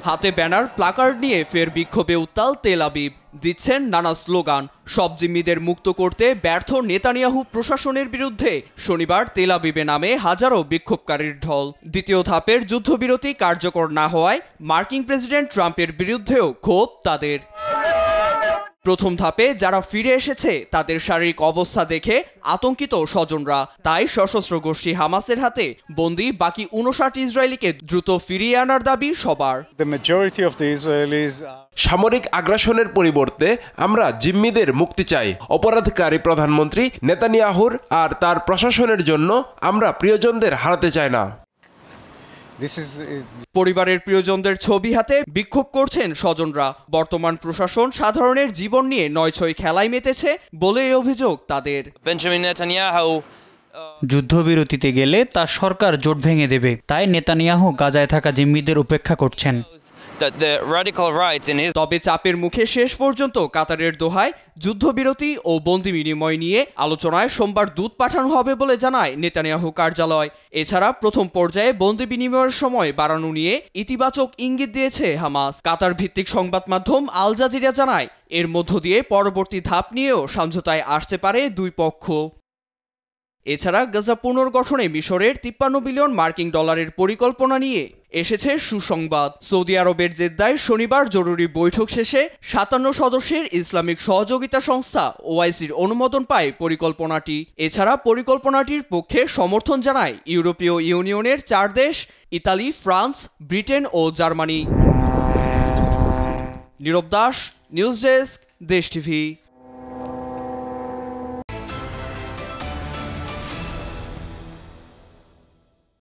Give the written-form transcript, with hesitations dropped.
হাতে banner placard নিয়ে ফের বিক্ষোভে উত্তাল তেল আবিব, দিচ্ছেন নানা স্লোগান। সব জিম্মিদের মুক্ত করতে ব্যর্থ নেতানিয়াহু প্রশাসনের বিরুদ্ধে শনিবার তেল আবিবে নামে হাজারো বিক্ষোভকারীর ঢল। দ্বিতীয় ধাপের যুদ্ধবিরতি কার্যকর না হওয়ায় মার্কিন প্রেসিডেন্ট ট্রাম্পের বিরুদ্ধেও ক্ষোভ তাদের। প্রথম ধাপে যারা ফিরে এসেছে তাদের শারীরিক অবস্থা দেখে আতঙ্কিত স্বজনরা, তাই সশস্ত্র গোষ্ঠী হামাসের হাতে বন্দী বাকি 59 ইসরায়েলিকে দ্রুত ফিরিয়ে আনার দাবি সবার। সামরিক আগ্রাসনের পরিবর্তে আমরা জিম্মিদের মুক্তি চাই। অপরাধকারী প্রধানমন্ত্রী নেতানিয়াহুর আর তার প্রশাসনের জন্য আমরা প্রিয়জনদের হারাতে চাই না। পরিবারের প্রিয়জনদের ছবি হাতে বিক্ষোভ করছেন স্বজনরা। বর্তমান প্রশাসন সাধারণের জীবন নিয়ে নয়ছয় খেলায় মেতেছে বলে এই অভিযোগ তাদের। বেঞ্জামিন নেতানিয়াহু যুদ্ধবিরতিতে গেলে তার সরকার জোট ভেঙে দেবে, তাই নেতানিয়াহু গাজায় থাকা জিম্মিদের উপেক্ষা করছেন। তবে চাপের মুখে শেষ পর্যন্ত কাতারের দোহায় যুদ্ধবিরতি ও বন্দি বিনিময় নিয়ে আলোচনায় সোমবার দূত পাঠানো হবে বলে জানায় নেতানিয়াহু কার্যালয়। এছাড়া প্রথম পর্যায়ে বন্দি বিনিময়ের সময় বাড়ানো নিয়ে ইতিবাচক ইঙ্গিত দিয়েছে হামাস। কাতার ভিত্তিক সংবাদ মাধ্যম আল জাজিরা জানায়, এর মধ্য দিয়ে পরবর্তী ধাপ নিয়েও সমঝোতায় আসতে পারে দুই পক্ষ। এছাড়া গাজা পুনর্গঠনে মিশরের 53 বিলিয়ন মার্কিন ডলারের পরিকল্পনা নিয়ে এসেছে সুসংবাদ। সৌদি আরবের জেদ্দায় শনিবার জরুরি বৈঠক শেষে 57 সদস্যের ইসলামিক সহযোগিতা সংস্থা ওআইসির অনুমোদন পায় পরিকল্পনাটি। এছাড়া পরিকল্পনাটির পক্ষে সমর্থন জানায় ইউরোপীয় ইউনিয়নের 4 দেশ, ইতালি, ফ্রান্স, ব্রিটেন ও জার্মানি। নীরব দাস, নিউজ ডেস্ক, দেশ টিভি।